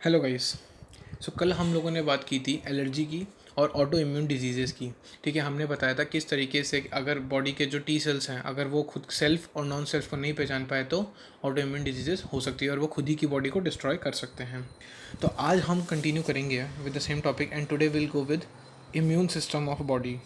Hello guys. कल हम लोगों ने बात की थी एलर्जी की और ऑटो इम्यून डिजीज़ेज़ की। ठीक है, हमने बताया था किस तरीके से अगर बॉडी के जो टी सेल्स हैं अगर वो खुद सेल्फ और नॉन सेल्फ को नहीं पहचान पाए तो ऑटो इम्यून डिजीज़ेज़ हो सकती है और वो खुद ही की बॉडी को डिस्ट्रॉय कर सकते हैं। तो आज हम कंटिन्यू करेंगे with the same topic and today will go with immune system of body.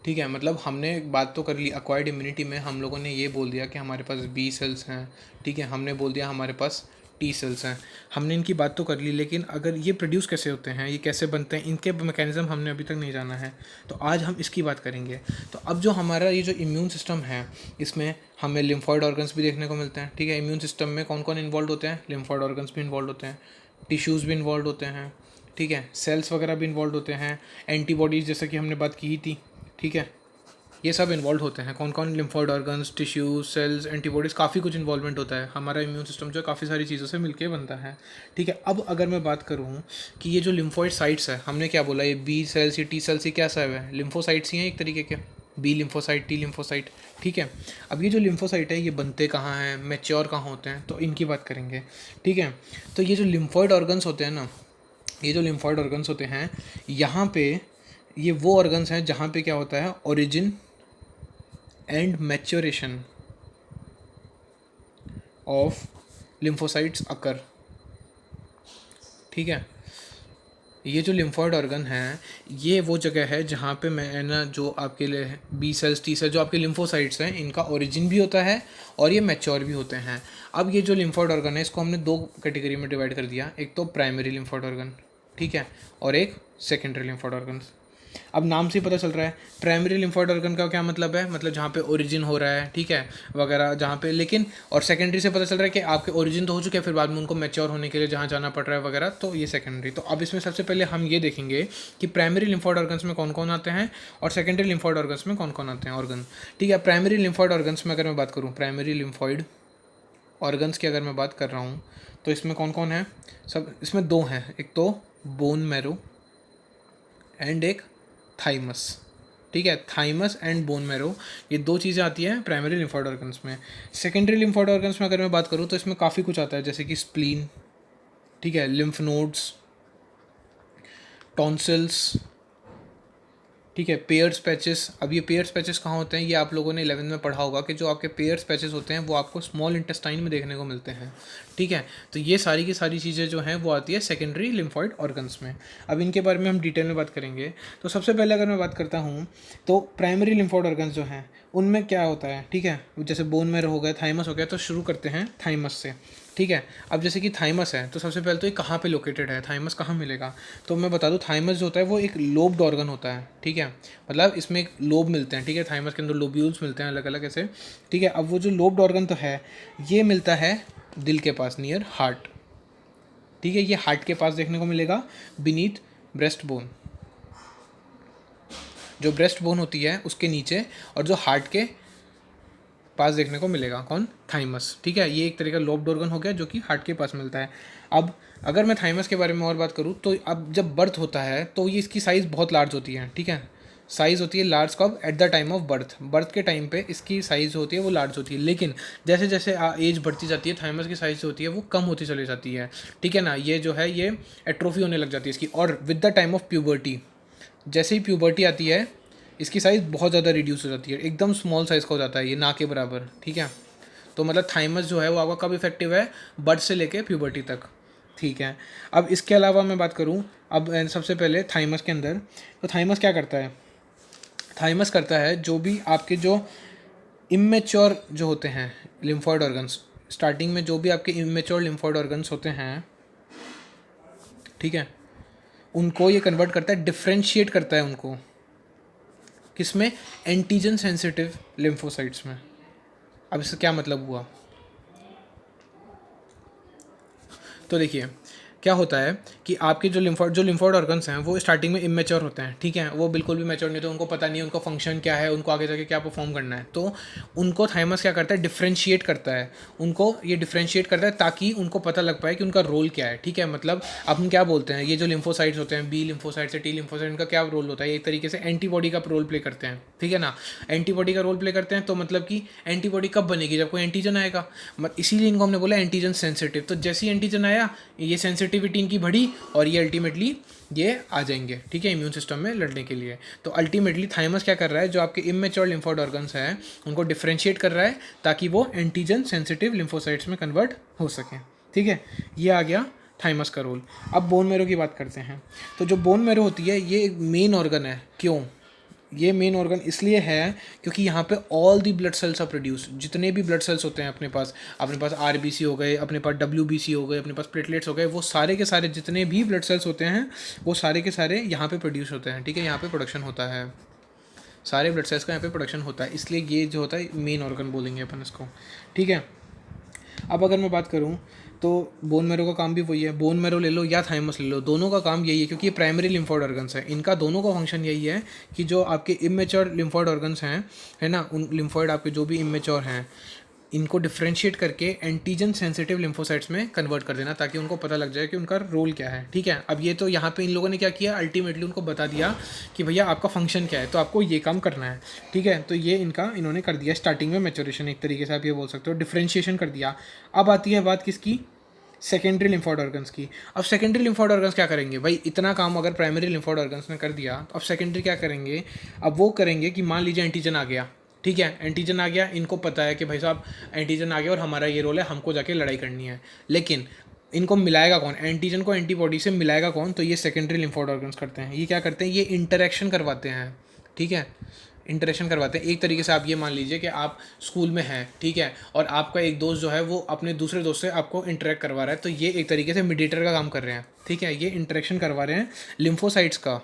ठीक है, मतलब हमने एक बात तो कर ली एक्वायर्ड इम्यूनिटी में। हम लोगों ने ये बोल दिया कि हमारे पास बी सेल्स हैं। ठीक है, हमने बोल दिया हमारे पास टी सेल्स हैं। हमने इनकी बात तो कर ली, लेकिन अगर ये प्रोड्यूस कैसे होते हैं, ये कैसे बनते हैं, इनके मैकेनिज्म हमने अभी तक नहीं जाना है। तो आज हम इसकी बात करेंगे। तो अब जो हमारा ये जो इम्यून सिस्टम है, इसमें हमें लिम्फॉइड ऑर्गन्स भी देखने को मिलते हैं। ठीक है, इम्यून सिस्टम में कौन कौन इन्वॉल्व होते हैं? लिम्फॉइड ऑर्गन्स भी इन्वॉल्व होते हैं, टिश्यूज़ भी इन्वॉल्व होते हैं। ठीक है, सेल्स वगैरह भी इन्वॉल्व होते हैं, एंटीबॉडीज़ जैसे कि हमने बात की ही थी। ठीक है, ये सब इन्वॉल्व होते हैं। कौन कौन? Lymphoid organs, tissues, cells, antibodies, काफ़ी कुछ इन्वॉल्वमेंट होता है। हमारा इम्यून सिस्टम जो है काफ़ी सारी चीज़ों से मिलके बनता है। ठीक है, अब अगर मैं बात करूँ कि ये जो लिम्फॉइड साइट्स है, हमने क्या बोला, ये बी सेल्स, ये टी सेल्स, ये क्या सब है? लिम्फोसाइट्स ही हैं एक तरीके के। B lymphocyte, T lymphocyte. ठीक है, अब ये जो लिम्फोसाइट है ये बनते कहाँ हैं, मैच्योर कहाँ होते हैं, तो इनकी बात करेंगे। ठीक है, तो ये जो लिम्फॉइड ऑर्गन्स होते हैं ना, ये जो लिम्फॉइड ऑर्गन्स होते हैं, यहाँ पे ये वो ऑर्गन्स हैं जहाँ पे क्या होता है, origin and maturation of lymphocytes occur. ठीक है, ये जो लिम्फॉइड ऑर्गन है ये वो जगह है जहाँ पे मैं ना जो आपके लिए बी सेल्स, टी सेल्स, जो आपके लिम्फोसाइट्स हैं, इनका ओरिजिन भी होता है और ये मैच्योर भी होते हैं। अब ये जो लिम्फॉइड ऑर्गन है इसको हमने दो कैटेगरी में डिवाइड कर दिया, एक तो प्राइमरी लिम्फॉइड ऑर्गन, ठीक है, और एक सेकेंडरी लिम्फॉइड ऑर्गन। अब नाम से ही पता चल रहा है प्राइमरी लिम्फॉइड ऑर्गन का क्या मतलब है, मतलब जहाँ पे ओरिजिन हो रहा है, ठीक है, वगैरह जहाँ पे, लेकिन और सेकेंडरी से पता चल रहा है कि आपके ओरिजिन तो हो चुके हैं, फिर बाद में उनको मैच्योर होने के लिए जहाँ जाना पड़ रहा है वगैरह, तो ये सेकेंडरी। तो अब इसमें सबसे पहले हम ये देखेंगे कि प्राइमरी लिम्फॉइड ऑर्गन्स में कौन कौन आते हैं और सेकेंडरी लिम्फॉइड ऑर्गन्स में कौन कौन आते हैं ऑर्गन। ठीक है, प्राइमरी लिम्फॉइड ऑर्गन्स में अगर मैं बात करूँ, प्राइमरी लिम्फॉइड ऑर्गन्स की अगर मैं बात कर रहा हूँ, तो इसमें कौन कौन है? सब इसमें दो हैं, एक तो बोन मैरो एंड एक थाइमस। ठीक है, थाइमस एंड बोन मैरो, ये दो चीज़ें आती हैं प्राइमरी लिम्फॉइड ऑर्गन्स में। सेकेंडरी लिम्फॉइड ऑर्गन्स में अगर मैं बात करूँ तो इसमें काफ़ी कुछ आता है, जैसे कि स्प्लीन, ठीक है, लिम्फ नोड्स, टॉन्सिल्स, ठीक है, पेयर्स पैचेस। अब ये पेयर्स पैचेस कहाँ होते हैं, ये आप लोगों ने 11th में पढ़ा होगा कि जो आपके पेयर्स पैचेस होते हैं वो आपको स्मॉल इंटेस्टाइन में देखने को मिलते हैं। ठीक है, तो ये सारी की सारी चीज़ें जो हैं वो आती है सेकेंडरी लिम्फॉइड ऑर्गन्स में। अब इनके बारे में हम डिटेल में बात करेंगे। तो सबसे पहले अगर मैं बात करता हूँ तो प्राइमरी लिम्फॉइड ऑर्गन्स जो हैं उनमें क्या होता है, ठीक है, जैसे बोन मैरो हो गया, थाइमस हो गया, तो शुरू करते हैं थाइमस से। ठीक है, अब जैसे कि थाइमस है तो सबसे पहले तो ये कहाँ पे लोकेटेड है, थाइमस कहाँ मिलेगा, तो मैं बता दूँ थाइमस जो होता है वो एक लोब्ड ऑर्गन होता है। ठीक है, मतलब इसमें एक लोब मिलते हैं। ठीक है, थाइमस के अंदर लोब्यूल्स मिलते हैं अलग अलग ऐसे। ठीक है, अब वो जो लोब्ड ऑर्गन तो है ये मिलता है दिल के पास, नियर हार्ट। ठीक है, ये हार्ट के पास देखने को मिलेगा, बीनीथ ब्रेस्ट बोन, जो ब्रेस्ट बोन होती है उसके नीचे, और जो हार्ट के पास देखने को मिलेगा, कौन? थाइमस। ठीक है, ये एक तरह का लोब्ड ऑर्गन हो गया जो कि हार्ट के पास मिलता है। अब अगर मैं थाइमस के बारे में और बात करूँ तो अब जब बर्थ होता है तो ये इसकी साइज़ बहुत लार्ज होती है। ठीक है, साइज़ होती है लार्ज कब? At the time of birth, birth के टाइम पे इसकी साइज़ होती है वो लार्ज होती है, लेकिन जैसे जैसे एज बढ़ती जाती है थाइमस की साइज़ होती है वो कम होती चली जाती है। ठीक है ना, ये जो है ये एट्रोफी होने लग जाती है इसकी, और with the time of puberty, जैसे ही प्यूबर्टी आती है इसकी साइज़ बहुत ज़्यादा रिड्यूस हो जाती है, एकदम स्मॉल साइज़ का हो जाता है ये, ना के बराबर। ठीक है, तो मतलब थाइमस जो है वो आपका कब इफेक्टिव है? बर्थ से लेके प्यूबर्टी तक। ठीक है, अब इसके अलावा मैं बात करूँ, अब सबसे पहले थाइमस के अंदर, तो थाइमस क्या करता है? थाइमस करता है जो भी आपके जो इमेच्योर जो होते हैं लिम्फॉइड ऑर्गन्स, स्टार्टिंग में जो भी आपके इमेच्योर लिम्फॉइड ऑर्गन्स होते हैं, ठीक है, उनको ये कन्वर्ट करता है, डिफ्रेंशिएट करता है उनको, किसमें? एंटीजन सेंसिटिव लिम्फोसाइट्स में। अब इसका क्या मतलब हुआ, तो देखिए क्या होता है कि आपके जो लिम्फोइड ऑर्गन्स हैं वो स्टार्टिंग में इमेच्योर होते हैं, ठीक है, वो बिल्कुल भी मैच्योर नहीं होते, उनको पता नहीं है उनको फंक्शन क्या है, उनको आगे जाके क्या परफॉर्म करना है। तो उनको थाइमस क्या करता है, डिफ्रेंशिएट करता है, उनको ये डिफ्रेंशिएट करता है ताकि उनको पता लग पाए कि उनका रोल क्या है, ठीक है। मतलब अपन क्या बोलते हैं, ये जो लिम्फोसाइट्स होते हैं, बी लिम्फोसाइट्स है, टी लिम्फोसाइट, इनका क्या रोल होता है, एक तरीके से एंटीबॉडी का रोल प्ले करते हैं, ठीक है ना। एंटीबॉडी का रोल प्ले करते हैं, तो मतलब कि एंटीबॉडी कब बनेगी, जब कोई एंटीजन आएगा, इसीलिए इनको हमने बोला एंटीजन सेंसिटिव। तो जैसे ही एंटीजन आया, ये सेंसिटिविटी इनकी बढ़ी और ये अल्टीमेटली ये आ जाएंगे, ठीक है, इम्यून सिस्टम में लड़ने के लिए। तो अल्टीमेटली थाइमस क्या कर रहा है, जो आपके इमेच्योर लिम्फोइड ऑर्गन्स हैं उनको डिफ्रेंशिएट कर रहा है ताकि वो एंटीजन सेंसिटिव लिम्फोसाइट्स में कन्वर्ट हो सकें, ठीक है। ये आ गया थाइमस का रोल। अब बोन मैरो की बात करते हैं। तो जो बोन मैरो होती है ये एक मेन ऑर्गन है। क्यों ये मेन ऑर्गन इसलिए है क्योंकि यहाँ पे all the blood cells are produce, जितने भी ब्लड सेल्स होते हैं अपने पास आरबीसी हो गए, अपने पास डब्ल्यूबीसी हो गए, अपने पास प्लेटलेट्स हो गए, वो सारे के सारे जितने भी ब्लड सेल्स होते हैं वो सारे के सारे यहाँ पे प्रोड्यूस होते हैं, ठीक है, यहाँ पे प्रोडक्शन होता है, सारे ब्लड सेल्स का यहाँ पे प्रोडक्शन होता है, इसलिए ये जो होता है मेन ऑर्गन बोलेंगे अपन इसको, ठीक है। अब अगर मैं बात करूँ तो बोन मैरो का काम भी वही है, बोन मैरो ले लो या थाइमस ले लो, दोनों का काम यही है, क्योंकि ये प्राइमरी लिम्फोइड ऑर्गन्स है, इनका दोनों का फंक्शन यही है कि जो आपके इमेच्योर लिम्फोइड ऑर्गन्स हैं, है ना, उन लिम्फोइड आपके जो भी इमेच्योर हैं इनको डिफ्रेंशिएट करके एंटीजन सेंसिटिव लिम्फोसाइट्स में कन्वर्ट कर देना, ताकि उनको पता लग जाए कि उनका रोल क्या है, ठीक है। अब ये तो यहाँ पे इन लोगों ने क्या किया, अल्टीमेटली उनको बता दिया कि भैया आपका फंक्शन क्या है, तो आपको ये काम करना है, ठीक है। तो ये इन्होंने कर दिया स्टार्टिंग में मैच्योरेशन, एक तरीके से आप ये बोल सकते हो, डिफ्रेंशिएशन कर दिया। अब आती है बात किसकी, सेकेंडरी लिम्फोइड ऑर्गन्स की। अब सेकेंडरी लिम्फोइड ऑर्गन्स क्या करेंगे भाई, इतना काम अगर प्राइमरी लिम्फोइड ऑर्गन्स ने कर दिया तो अब सेकेंडरी क्या करेंगे, अब वो करेंगे कि मान लीजिए एंटीजन आ गया, ठीक है, एंटीजन आ गया, इनको पता है कि भाई साहब एंटीजन आ गया और हमारा ये रोल है, हमको जाके लड़ाई करनी है, लेकिन इनको मिलाएगा कौन, एंटीजन को एंटीबॉडी से मिलाएगा कौन, तो ये सेकेंडरी लिम्फोइड ऑर्गन्स करते हैं। ये क्या करते हैं, ये इंटरेक्शन करवाते हैं, ठीक है, इंटरेक्शन करवाते हैं। एक तरीके से आप ये मान लीजिए कि आप स्कूल में हैं, ठीक है, और आपका एक दोस्त जो है वो अपने दूसरे दोस्त से आपको इंटरेक्ट करवा रहा है, तो ये एक तरीके से मीडिएटर का काम कर रहे हैं, ठीक है, ये इंटरेक्शन करवा रहे हैं लिम्फोसाइट्स का।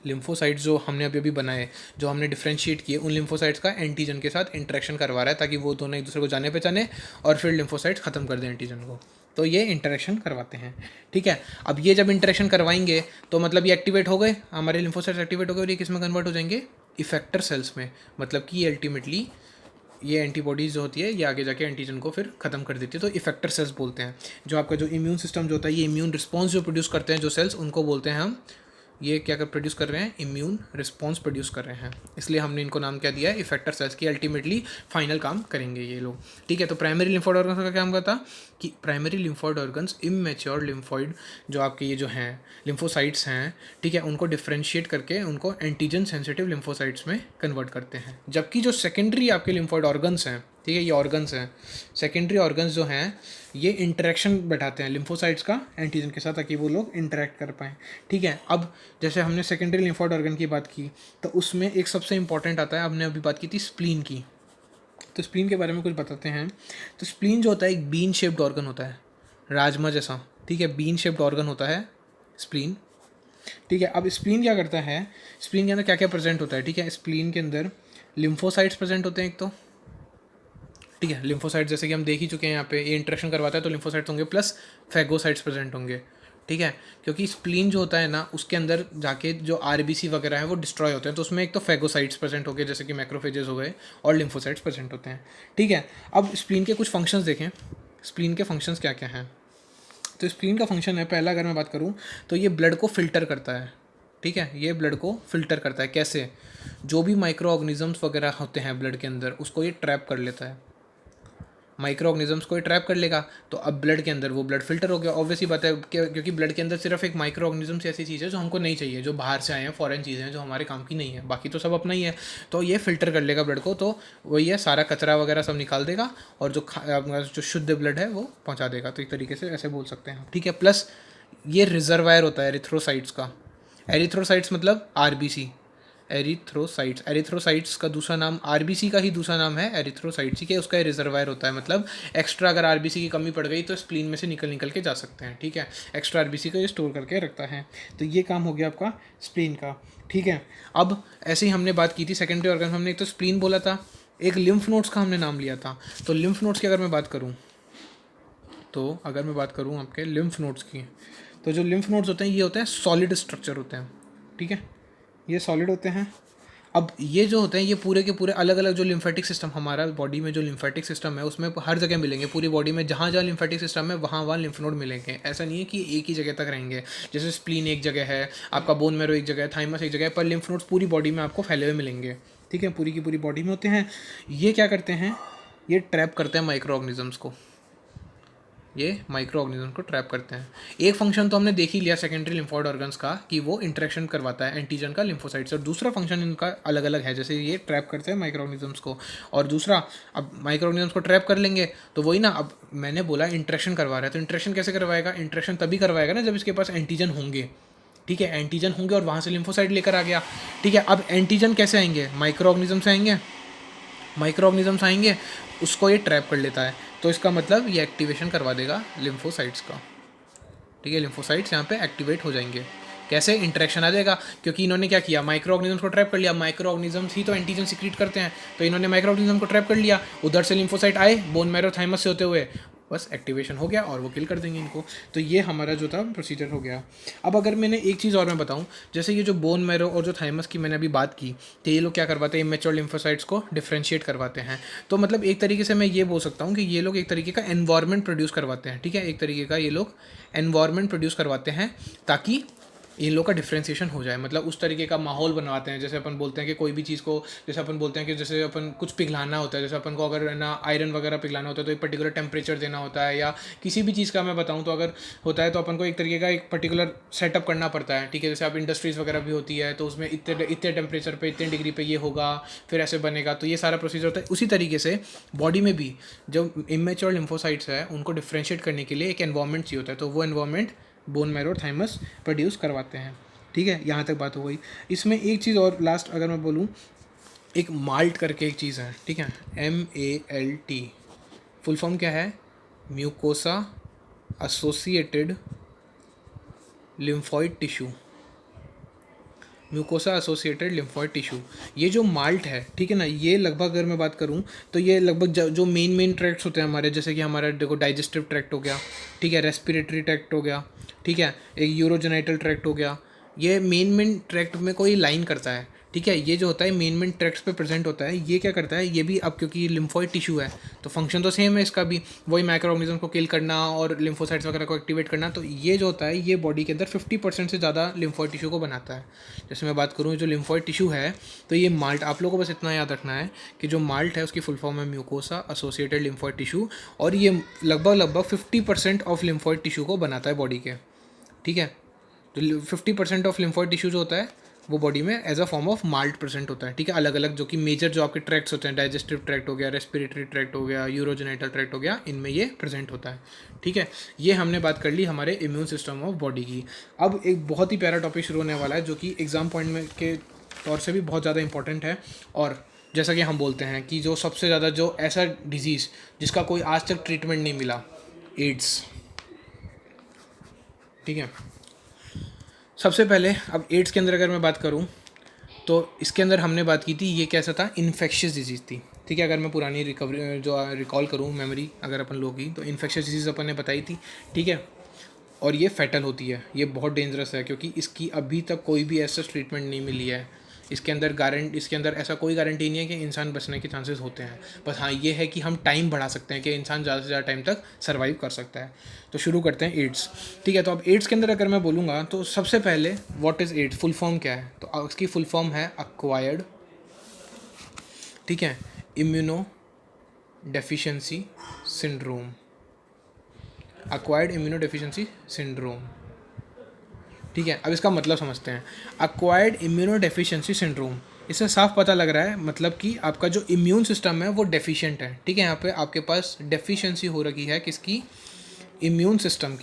लिम्फोसाइट्स जो हमने अभी अभी बनाए, जो हमने डिफ्रेंशिएट किए, उन लिम्फोसाइट्स का एंटीजन के साथ इंटरेक्शन करवा रहा है ताकि वो दोनों एक दूसरे को जाने पहचाने और फिर लिम्फोसाइट्स ख़त्म कर दें एंटीजन को। तो ये इंटरेक्शन करवाते हैं, ठीक है। अब ये जब इंटरेक्शन करवाएंगे तो मतलब ये एक्टिवेट हो गए, हमारे लिम्फोसाइट्स एक्टिवेट हो गए और ये किस में कन्वर्ट हो जाएंगे, इफेक्टर सेल्स में। मतलब कि ये अल्टीमेटली ये एंटीबॉडीज़ जो होती है ये आगे जाके एंटीजन को फिर ख़त्म कर देती है, तो इफेक्टर सेल्स बोलते हैं। जो आपका जो इम्यून सिस्टम जो होता है, ये इम्यून रिस्पॉन्स जो प्रोड्यूस करते हैं जो सेल्स, उनको बोलते हैं हम, ये क्या कर प्रोड्यूस कर रहे हैं, इम्यून रिस्पॉन्स प्रोड्यूस कर रहे हैं, इसलिए हमने इनको नाम क्या दिया है, इफेक्टर सेल्स की। अल्टीमेटली फाइनल काम करेंगे ये लोग, ठीक है। तो प्राइमरी लिम्फोइड ऑर्गन्स का काम क्या था कि primary lymphoid organs immature lymphoid जो आपके ये जो हैं लिम्फोसाइट्स हैं, ठीक है, उनको डिफ्रेंशिएट करके उनको एंटीजन सेंसिटिव लिम्फोसाइट्स में कन्वर्ट करते हैं। जबकि जो सेकेंडरी आपके लिम्फोइड ऑर्गन्स हैं, ठीक है, ये ऑर्गन्स हैं, सेकेंडरी ऑर्गन्स जो हैं ये इंटरेक्शन बैठाते हैं लिम्फोसाइट्स का एंटीजन के साथ ताकि वो लोग इंटरेक्ट कर पाएँ, ठीक है। अब जैसे हमने सेकेंडरी लिम्फोइड ऑर्गन की बात की तो उसमें एक सबसे इंपॉर्टेंट आता है, हमने अभी बात की थी स्प्लीन की, तो स्प्लीन के बारे में कुछ बताते हैं। तो स्प्लीन जो होता है एक बीन शेप्ड ऑर्गन होता है, राजमा जैसा, ठीक है, बीन शेप्ड ऑर्गन होता है स्प्लीन, ठीक है। अब स्प्लीन क्या करता है, स्प्लीन के अंदर क्या क्या प्रेजेंट होता है, ठीक है, स्प्लीन के अंदर लिम्फोसाइट्स प्रेजेंट होते हैं एक तो, ठीक है, लिम्फोसाइट्स जैसे कि हम देख ही चुके हैं, यहाँ पे ये इंटरेक्शन करवाता है तो लिम्फोसाइट्स होंगे प्लस फैगोसाइट्स प्रेजेंट होंगे, ठीक है। क्योंकि स्प्लीन जो होता है ना उसके अंदर जाके जो आरबीसी वगैरह है वो डिस्ट्रॉय होते हैं, तो उसमें एक तो फैगोसाइट्स प्रेजेंट हो गए जैसे कि मैक्रोफेजेस हो गए और लिम्फोसाइट्स प्रेजेंट होते हैं, ठीक है। अब स्प्लीन के कुछ फंक्शंस देखें, स्प्लीन के फंक्शंस क्या क्या हैं। तो स्प्लीन का फंक्शन है, पहला अगर मैं बात करूँ तो ये ब्लड को फिल्टर करता है, ठीक है, ये ब्लड को फिल्टर करता है। कैसे, जो भी माइक्रो ऑर्गेनिजम्स वगैरह होते हैं ब्लड के अंदर उसको ये ट्रैप कर लेता है, माइक्रो ऑर्गेनिजम्स को ट्रैप कर लेगा, तो अब ब्लड के अंदर वो ब्लड फिल्टर हो गया, ऑब्वियसली बात है क्योंकि ब्लड के अंदर सिर्फ एक माइक्रो ऑर्गेनिजम्स ऐसी चीज़ है जो हमको नहीं चाहिए, जो बाहर से आए हैं, फॉरेन चीज़ें हैं जो हमारे काम की नहीं है, बाकी तो सब अपना ही है, तो ये फिल्टर कर लेगा ब्लड को, तो वही है सारा कचरा वगैरह सब निकाल देगा और जो शुद्ध ब्लड है वो पहुँचा देगा, तो एक तरीके से ऐसे बोल सकते हैं, ठीक है। प्लस ये रिजर्वायर होता है एरिथ्रोसाइट्स का, एरिथ्रोसाइट्स मतलब आरबीसी, एरिथ्रोसाइट्स, एरिथ्रोसाइट्स का दूसरा नाम, आरबीसी का ही दूसरा नाम है एरिथ्रोसाइट्स, ठीक है, उसका रिजर्वायर होता है, मतलब एक्स्ट्रा अगर आरबीसी की कमी पड़ गई तो स्प्लीन में से निकल के जा सकते हैं, ठीक है, एक्स्ट्रा आरबीसी को ये स्टोर करके रखता है, तो ये काम हो गया आपका स्प्लीन का, ठीक है। अब ऐसे ही हमने बात की थी सेकेंडरी ऑर्गन, हमने एक तो स्प्लीन बोला था, एक लिम्फ नोड्स का हमने नाम लिया था। तो लिम्फ नोड्स की अगर मैं बात करूँ तो अगर मैं बात करूँ आपके लिम्फ नोड्स की, तो जो लिम्फ नोड्स होते हैं ये होते हैं सॉलिड स्ट्रक्चर होते हैं, ठीक है, ये सॉलिड होते हैं। अब ये जो होते हैं ये पूरे के पूरे अलग अलग जो लिम्फेटिक सिस्टम हमारा बॉडी में जो लिम्फेटिक सिस्टम है उसमें हर जगह मिलेंगे, पूरी बॉडी में जहाँ जहाँ लिम्फेटिक सिस्टम है वहाँ वहाँ लिम्फ नोड मिलेंगे। ऐसा नहीं है कि एक ही जगह तक रहेंगे, जैसे स्प्लीन एक जगह है, आपका बोन मैरो एक जगह है, थाइमस एक जगह है, पर लिम्फ नोड्स पूरी बॉडी में आपको फैले हुए मिलेंगे, ठीक है, पूरी की पूरी बॉडी में होते हैं। ये क्या करते हैं, ये ट्रैप करते हैं माइक्रो ऑर्गेनिजम्स को, ये माइक्रो ऑर्गेनिज्म को ट्रैप करते हैं। एक फंक्शन तो हमने देख ही लिया सेकेंडरी लिम्फोइड ऑर्गन्स का कि वो इंटरेक्शन करवाता है एंटीजन का लिम्फोसाइट से, और दूसरा फंक्शन इनका अलग अलग है, जैसे ये ट्रैप करते हैं माइक्रो ऑर्गेनिजम्स को, और दूसरा अब माइक्रो ऑर्गेनिजम्स को ट्रैप कर लेंगे तो वही ना, अब मैंने बोला इंटरेक्शन करवा रहा है, तो इंटरेक्शन कैसे करवाएगा, इंटरेक्शन तभी करवाएगा ना जब इसके पास एंटीजन होंगे, ठीक है, एंटीजन होंगे और वहाँ से लिम्फोसाइट लेकर आ गया, ठीक है। अब एंटीजन कैसे आएंगे, माइक्रो ऑर्गेनिज्म से आएंगे, माइक्रो ऑर्गेनिजम्स आएंगे, उसको ये ट्रैप कर लेता है, तो इसका मतलब ये एक्टिवेशन करवा देगा लिम्फोसाइट्स का, ठीक है, लिम्फोसाइट्स यहाँ पे एक्टिवेट हो जाएंगे। कैसे, इंटरेक्शन आ जाएगा, क्योंकि इन्होंने क्या किया, माइक्रो ऑर्गेनिजम्स को ट्रैप कर लिया, माइक्रो ऑर्गेनिजम्स ही तो एंटीजन सिक्रीट करते हैं, तो इन्होंने माइक्रो ऑर्गेनिजम को ट्रैप कर लिया, उधर से लिम्फोसाइट आए बोन मैरो थाइमस से होते हुए, बस एक्टिवेशन हो गया और वो किल कर देंगे इनको। तो ये हमारा जो था प्रोसीजर हो गया। अब अगर मैंने एक चीज़ और मैं बताऊं, जैसे ये जो बोन मैरो और जो थाइमस की मैंने अभी बात की, तो ये लोग क्या करवाते हैं, इमेच्योर लिम्फोसाइट्स को डिफ्रेंशिएट करवाते हैं। तो मतलब एक तरीके से मैं ये बोल सकता हूँ कि ये लोग एक तरीके का एनवायरनमेंट प्रोड्यूस करवाते हैं, ठीक है, एक तरीके का ये लोग एनवायरनमेंट प्रोड्यूस करवाते हैं ताकि इन लोग का डिफ्रेंशिएशन हो जाए, मतलब उस तरीके का माहौल बनवाते हैं। जैसे अपन बोलते हैं कि कोई भी चीज़ को, जैसे अपन बोलते हैं कि जैसे अपन कुछ पिघलाना होता है, जैसे अपन को अगर ना आयरन वगैरह पिघलाना होता है तो एक पर्टिकुलर टेम्परेचर देना होता है, या किसी भी चीज़ का मैं बताऊँ तो अगर होता है तो अपन को एक तरीके का एक पर्टिकुलर सेटअप करना पड़ता है, ठीक है, जैसे आप इंडस्ट्रीज़ वगैरह भी होती है तो उसमें इतने इतने टेम्परेचर पे इतने डिग्री पे ये होगा, फिर ऐसे बनेगा, तो ये सारा प्रोसीजर होता है। उसी तरीके से बॉडी में भी जो इमेच्योर लिम्फोसाइट्स है उनको डिफ्रेंशिएट करने के लिए एक एनवायरनमेंट चाहिए होता है, तो वो environment bone marrow thymus produce करवाते हैं, ठीक है, यहाँ तक बात हो गई। इसमें एक चीज़ और लास्ट अगर मैं बोलूँ, एक माल्ट करके एक चीज़ है, ठीक है, MALT, फुल फॉर्म क्या है, mucosa associated lymphoid tissue, mucosa associated lymphoid tissue. ये जो माल्ट है, ठीक है ना, ये लगभग अगर मैं बात करूँ तो ये लगभग जो मेन ट्रैक्ट्स होते हैं हमारे, जैसे कि हमारा देखो डाइजेस्टिव ट्रैक्ट हो गया, ठीक है, रेस्पिरेटरी ट्रैक्ट हो गया, ठीक है, एक यूरोजेनाइटल ट्रैक्ट हो गया, ये मेन ट्रैक्ट में कोई लाइन करता है, ठीक है, ये जो होता है मेन ट्रैक्ट्स पे प्रेजेंट होता है, ये क्या करता है, ये भी अब क्योंकि लिम्फॉइड टिश्यू है तो फंक्शन तो सेम है इसका भी, वही माइक्रो ऑर्गेनिज्म को किल करना और लिम्फोसाइट्स वगैरह को एक्टिवेट करना। तो ये जो होता है ये बॉडी के अंदर 50% से ज़्यादा लिम्फॉइड टिश्यू को बनाता है। जैसे मैं बात करूँ जो लिम्फॉइड टिश्यू है, तो ये माल्ट, आप लोगों को बस इतना याद रखना है कि जो माल्ट है उसकी फुल फॉर्म है म्यूकोसा एसोसिएटेड लिम्फॉइड टिश्यू, और ये लगभग 50% ऑफ लिम्फॉइड टिश्यू को बनाता है बॉडी के, ठीक है। तो 50% ऑफ लिम्फॉइड टिश्यू जो होता है वो बॉडी में as a form of malt present होता है, ठीक है, अलग अलग जो कि मेजर जो आपके ट्रैक्ट्स होते हैं, डाइजेस्टिव ट्रैक्ट हो गया, रेस्पिरेटरी ट्रैक्ट हो गया, यूरोजेनाइटल ट्रैक्ट हो गया, इनमें ये प्रेजेंट होता है, ठीक है। ये हमने बात कर ली हमारे इम्यून सिस्टम ऑफ बॉडी की। अब एक बहुत ही प्यारा टॉपिक शुरू होने वाला है जो कि एग्जाम पॉइंट में के तौर से भी बहुत ज़्यादा इंपॉर्टेंट है, और जैसा कि हम बोलते हैं कि जो सबसे ज़्यादा जो ऐसा डिजीज़ जिसका कोई आज तक ट्रीटमेंट नहीं मिला, एड्स, ठीक है। सबसे पहले अब एड्स के अंदर अगर मैं बात करूं तो इसके अंदर हमने बात की थी, ये कैसा था, इन्फेक्शियस डिजीज़ थी, ठीक है। अगर मैं पुरानी रिकवरी जो रिकॉल करूं मेमोरी अगर अपन लोगों की, तो इन्फेक्शियस डिजीज़ अपन ने बताई थी, ठीक है, और ये फैटल होती है, ये बहुत डेंजरस है क्योंकि इसकी अभी तक कोई भी ऐसा ट्रीटमेंट नहीं मिली है। इसके अंदर ऐसा कोई गारंटी नहीं है कि इंसान बचने के चांसेस होते हैं, बस हाँ ये है कि हम टाइम बढ़ा सकते हैं कि इंसान ज़्यादा से ज़्यादा टाइम तक सर्वाइव कर सकता है। तो शुरू करते हैं एड्स, ठीक है। तो अब एड्स के अंदर अगर मैं बोलूँगा तो सबसे पहले what is AIDS, full form क्या है, तो उसकी फुल फॉर्म है एक्वायर्ड, ठीक है, immuno deficiency syndrome, acquired immuno deficiency syndrome, ठीक है। अब इसका मतलब समझते हैं, एक्वायर्ड इम्यूनो डेफिशिएंसी सिंड्रोम, इससे साफ पता लग रहा है मतलब कि आपका जो इम्यून सिस्टम है वो डेफिशिएंट है, ठीक है, यहाँ पे आपके पास डेफिशिएंसी हो रखी है, किसकी, इम्यून सिस्टम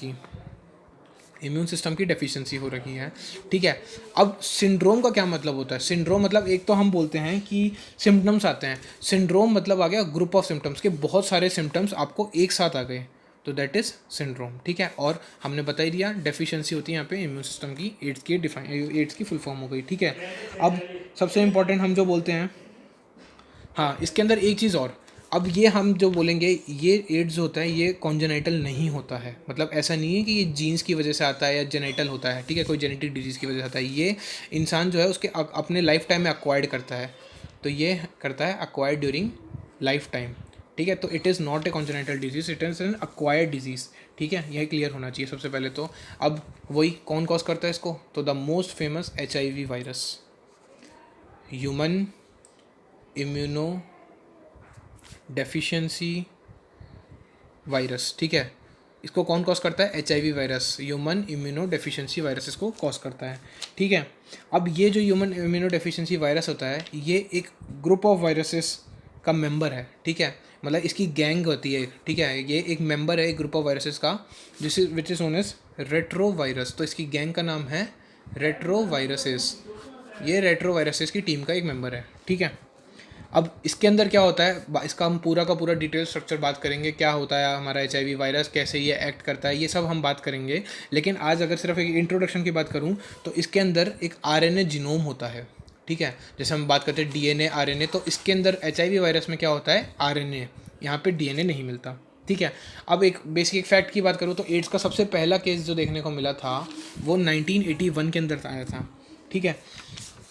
की डेफिशिएंसी हो रखी है, ठीक है। अब सिंड्रोम का क्या मतलब होता है, सिंड्रोम मतलब एक तो हम बोलते हैं कि सिम्टम्स आते हैं, सिंड्रोम मतलब आ गया ग्रुप ऑफ सिम्टम्स के बहुत सारे सिम्टम्स आपको एक साथ आ गए, तो दैट इज़ सिंड्रोम, ठीक है। और हमने बता ही दिया डेफिशिएंसी होती है यहाँ पे इम्यून सिस्टम की, एड्स की फुल फॉर्म हो गई, ठीक है। अब सबसे इंपॉर्टेंट हम जो बोलते हैं, हाँ इसके अंदर एक चीज़ और, अब ये हम जो बोलेंगे ये एड्स होता है ये कॉन्जेनाइटल नहीं होता है, मतलब ऐसा नहीं है कि ये जीन्स की वजह से आता है या जेनेटल होता है, ठीक है, कोई जेनेटिक डिजीज़ की वजह से आता है, ये इंसान जो है उसके अपने लाइफ टाइम में अक्वायर्ड करता है, तो ये करता है अक्वायर्ड ड्यूरिंग लाइफ टाइम, ठीक है। तो it is not a congenital disease, it is an acquired disease, ठीक है, यह क्लियर होना चाहिए सबसे पहले तो। अब वही कौन कॉज करता है इसको, तो the most famous HIV virus, human immuno deficiency virus, ठीक है, इसको कौन कॉज करता है, HIV virus, human immuno deficiency virus इसको कॉज करता है, ठीक है। अब ये जो ह्यूमन इम्यूनो डेफिशिएंसी वायरस होता है ये एक ग्रुप ऑफ वायरसेस का मेंबर है, ठीक है, मतलब इसकी गैंग होती है, ठीक है, ये एक मेंबर है एक ग्रुप ऑफ वायरसेस का, जिस which is known as retro virus, तो इसकी गैंग का नाम है रेट्रो वायरसेस, ये रेट्रो वायरसेस की टीम का एक मेंबर है, ठीक है। अब इसके अंदर क्या होता है, इसका हम पूरा का पूरा डिटेल स्ट्रक्चर बात करेंगे, क्या होता है हमारा HIV वायरस, कैसे ये एक्ट करता है, ये सब हम बात करेंगे। लेकिन आज अगर सिर्फ एक इंट्रोडक्शन की बात करूँ तो इसके अंदर एक RNA जीनोम होता है, ठीक है, जैसे हम बात करते हैं DNA RNA, तो इसके अंदर HIV वायरस में क्या होता है RNA, यहाँ पे DNA नहीं मिलता, ठीक है। अब एक बेसिक एक फैक्ट की बात करूँ तो एड्स का सबसे पहला केस जो देखने को मिला था वो 1981 के अंदर आया था, ठीक है,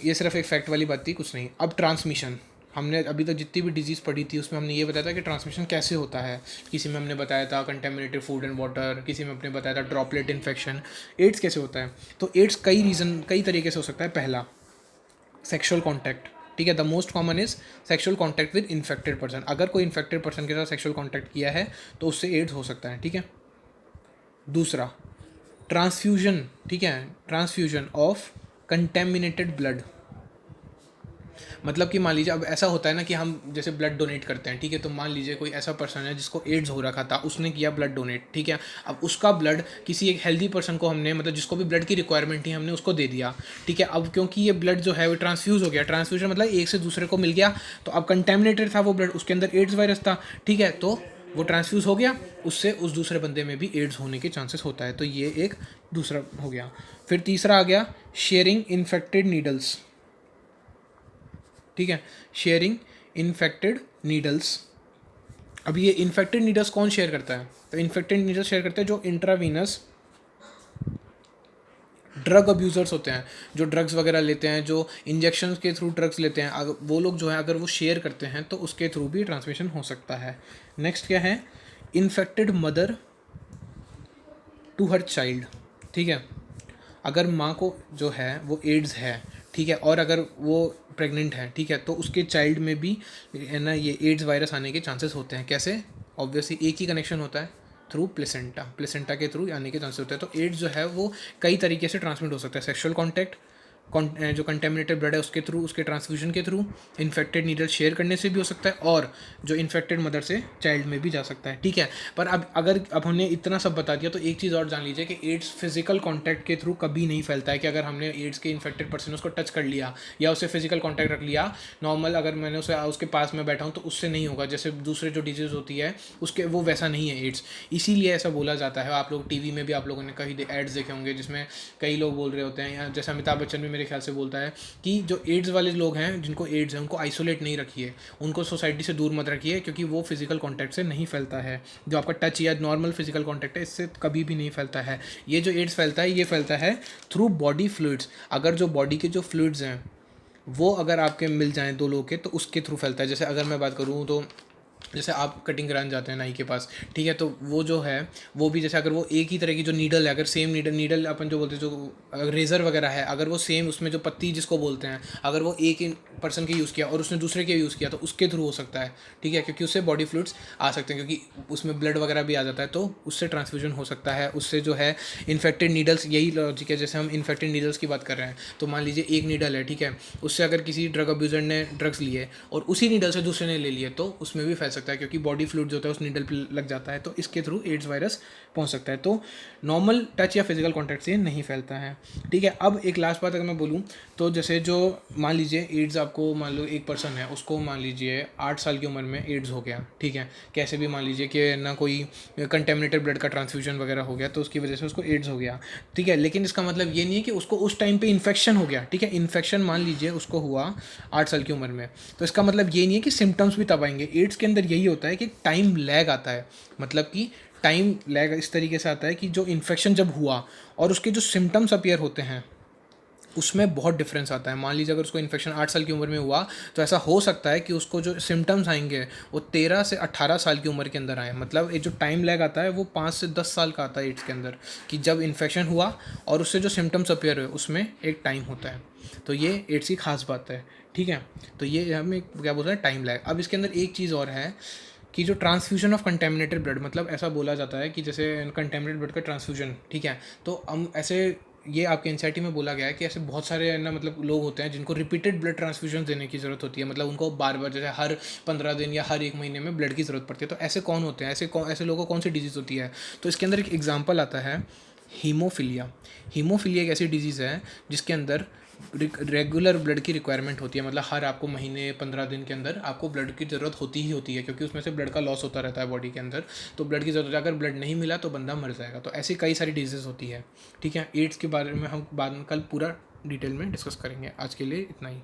ये सिर्फ एक फैक्ट वाली बात थी, कुछ नहीं। अब ट्रांसमिशन, हमने अभी तक जितनी भी डिजीज़ पढ़ी थी उसमें हमने ये बताया था कि ट्रांसमिशन कैसे होता है, किसी में हमने बताया था कंटेमिनेटेड फूड एंड वाटर, किसी में हमने बताया था ड्रॉपलेट इन्फेक्शन। एड्स कैसे होता है, तो एड्स कई तरीके से हो सकता है। पहला सेक्शुअल कॉन्टैक्ट, ठीक है, the most common is sexual contact with infected person, अगर कोई इन्फेक्टेड पर्सन के साथ सेक्शुअल कॉन्टैक्ट किया है तो उससे एड्स हो सकता है, ठीक है। दूसरा ट्रांसफ्यूजन, ठीक है, ट्रांसफ्यूजन ऑफ कंटेमिनेटेड ब्लड, मतलब कि मान लीजिए अब ऐसा होता है ना कि हम जैसे ब्लड डोनेट करते हैं, ठीक है, तो मान लीजिए कोई ऐसा पर्सन है जिसको एड्स हो रखा था, उसने किया ब्लड डोनेट, ठीक है, अब उसका ब्लड किसी एक हेल्दी पर्सन को हमने, मतलब जिसको भी ब्लड की रिक्वायरमेंट थी हमने उसको दे दिया, ठीक है। अब क्योंकि ये ब्लड जो है वो ट्रांसफ्यूज़ हो गया, ट्रांसफ्यूजन मतलब एक से दूसरे को मिल गया, तो अब कंटेमिनेटेड था वो ब्लड, उसके अंदर एड्स वायरस था, ठीक है, तो वो ट्रांसफ्यूज़ हो गया, उससे उस दूसरे बंदे में भी एड्स होने के चांसेस होता है, तो ये एक दूसरा हो गया। फिर तीसरा आ गया शेयरिंग इन्फेक्टेड नीडल्स, ठीक है, शेयरिंग इन्फेक्टेड नीडल्स। अब ये इन्फेक्टेड नीडल्स कौन शेयर करता है, तो इन्फेक्टेड नीडल्स शेयर करते हैं जो इंट्रावीनस ड्रग अब्यूज़र्स होते हैं, जो ड्रग्स वगैरह लेते हैं, जो इंजेक्शन के थ्रू ड्रग्स लेते हैं, अगर वो लोग जो है अगर वो शेयर करते हैं तो उसके थ्रू भी ट्रांसमिशन हो सकता है। नेक्स्ट क्या है, infected mother to her child, ठीक है, अगर माँ को जो है वो एड्स है, ठीक है, और अगर वो प्रेग्नेंट है, ठीक है, तो उसके चाइल्ड में भी है ना ये एड्स वायरस आने के चांसेस होते हैं। कैसे, ऑब्वियसली एक ही कनेक्शन होता है, थ्रू प्लेसेंटा के थ्रू आने के चांसेस होते हैं। तो एड्स जो है वो कई तरीके से ट्रांसमिट हो सकता है, सेक्शुअल कॉन्टैक्ट, जो कंटेमिनेटेड ब्लड है उसके थ्रू, उसके ट्रांसफ्यूजन के थ्रू, इन्फेक्टेड नीडल शेयर करने से भी हो सकता है, और जो इन्फेक्टेड मदर से चाइल्ड में भी जा सकता है, ठीक है। पर अब हमने इतना सब बता दिया तो एक चीज़ और जान लीजिए कि एड्स फिजिकल कॉन्टैक्ट के थ्रू कभी नहीं फैलता है, कि अगर हमने एड्स के इन्फेक्टेड पर्सन उसको टच कर लिया या उससे फिजिकल कॉन्टैक्ट रख लिया नॉर्मल, अगर मैंने उसके पास में बैठा हूँ तो उससे नहीं होगा, जैसे दूसरे जो डिजीज़ होती है उसके वो वैसा नहीं है एड्स, इसीलिए ऐसा बोला जाता है। आप लोग टीवी में भी आप लोगों ने कहीं एड्स देखे होंगे जिसमें कई लोग बोल रहे होते हैं, या जैसे अमिताभ बच्चन भी मेरे ख्याल से बोलता है कि जो एड्स वाले लोग हैं जिनको एड्स है उनको आइसोलेट नहीं रखिए, उनको सोसाइटी से दूर मत रखिए, क्योंकि वो फिजिकल कॉन्टैक्ट से नहीं फैलता है, जो आपका टच या नॉर्मल फिजिकल कॉन्टैक्ट है इससे कभी भी नहीं फैलता है। ये जो एड्स फैलता है ये फैलता है थ्रू बॉडी फ्लूइड्स, अगर जो बॉडी के जो फ्लूइड्स हैं वो अगर आपके मिल जाएँ दो लोगों के तो उसके थ्रू फैलता है। जैसे अगर मैं बात करूँ तो जैसे आप कटिंग कराने जाते हैं नाई के पास, ठीक है, तो वो जो है वो भी जैसे अगर वो एक ही तरह की जो नीडल है, अगर सेम नीडल अपन जो बोलते हैं जो अगर रेज़र वगैरह है, अगर वो सेम उसमें जो पत्ती जिसको बोलते हैं अगर वो एक पर्सन के यूज़ किया और उसने दूसरे के यूज़ किया तो उसके थ्रू हो सकता है, ठीक है, क्योंकि उससे बॉडी फ्लूइड्स आ सकते हैं, क्योंकि उसमें ब्लड वगैरह भी आ जाता है, तो उससे ट्रांसफ्यूजन हो सकता है। उससे जो है इन्फेक्टेड नीडल्स, यही लॉजिक है, जैसे हम इन्फेक्टेड नीडल्स की बात कर रहे हैं तो मान लीजिए एक नीडल है, ठीक है, उससे अगर किसी ड्रग अब्यूज़र ने ड्रग्स लिए और उसी नीडल से दूसरे ने ले लिए तो उसमें भी फैल सकता है, क्योंकि बॉडी फ्लूइड जो होता है उस नीडल पर लग जाता है, तो इसके थ्रू एड्स वायरस पहुंच सकता है। तो नॉर्मल टच या फिजिकल कॉन्टैक्ट से नहीं फैलता है, ठीक है। अब एक लास्ट बात अगर मैं बोलूँ तो जैसे जो मान लीजिए एड्स आपको, मान लो एक पर्सन है उसको मान लीजिए 8 साल की उम्र में एड्स हो गया, ठीक है, कैसे भी मान लीजिए कि ना कोई कंटेमिनेटेड ब्लड का ट्रांसफ्यूजन वगैरह हो गया तो उसकी वजह से उसको एड्स हो गया, ठीक है, लेकिन इसका मतलब ये नहीं है कि उसको उस टाइम पे इन्फेक्शन हो गया, ठीक है, इन्फेक्शन मान लीजिए उसको हुआ 8 साल की उम्र में, तो इसका मतलब ये नहीं है कि सिम्टम्स भी तब आएंगे। एड्स के अंदर अंदर यही होता है कि टाइम लैग आता है, मतलब कि टाइम लैग इस तरीके से आता है कि जो इन्फेक्शन जब हुआ और उसके जो सिम्टम्स अपीयर होते हैं उसमें बहुत डिफरेंस आता है। मान लीजिए अगर उसको इन्फेक्शन 8 साल की उम्र में हुआ तो ऐसा हो सकता है कि उसको जो सिम्टम्स आएंगे वो 13 से 18 साल की उम्र के अंदर आए। मतलब ये जो टाइम लैग आता है वो 5 से 10 साल का आता है एड्स के अंदर, कि जब इन्फेक्शन हुआ और उससे जो सिम्टम्स अपीयर हुए उसमें एक टाइम होता है। तो ये एड्स की खास बात है, ठीक है। तो ये हमें क्या बोलते हैं, टाइम लैग। अब इसके अंदर एक चीज़ और है कि जो ट्रांसफ्यूजन ऑफ कंटेमिनेटेड ब्लड, मतलब ऐसा बोला जाता है कि जैसे कंटेमिनेटेड ब्लड का ट्रांसफ्यूजन, ठीक है, तो हम ऐसे ये आपके एनसीईआरटी में बोला गया है कि ऐसे बहुत सारे है ना, मतलब लोग होते हैं जिनको रिपीटेड ब्लड ट्रांसफ्यूजन देने की ज़रूरत होती है, मतलब उनको बार बार जैसे हर 15 दिन या हर 1 महीने में ब्लड की ज़रूरत पड़ती है। तो ऐसे कौन होते हैं, ऐसे लोगों को कौन सी डिजीज़ होती है? तो इसके अंदर एक एग्जाम्पल आता है हीमोफीलिया। हीमोफीलिया एक ऐसी डिजीज़ है जिसके अंदर रेगुलर ब्लड की रिक्वायरमेंट होती है, मतलब हर आपको महीने 15 दिन के अंदर आपको ब्लड की ज़रूरत होती ही होती है, क्योंकि उसमें से ब्लड का लॉस होता रहता है बॉडी के अंदर। तो ब्लड की ज़रूरत, अगर ब्लड नहीं मिला तो बंदा मर जाएगा। तो ऐसी कई सारी डिजीज़ होती है, ठीक है। एड्स के बारे में हम बाद में कल पूरा डिटेल में डिस्कस करेंगे। आज के लिए इतना ही।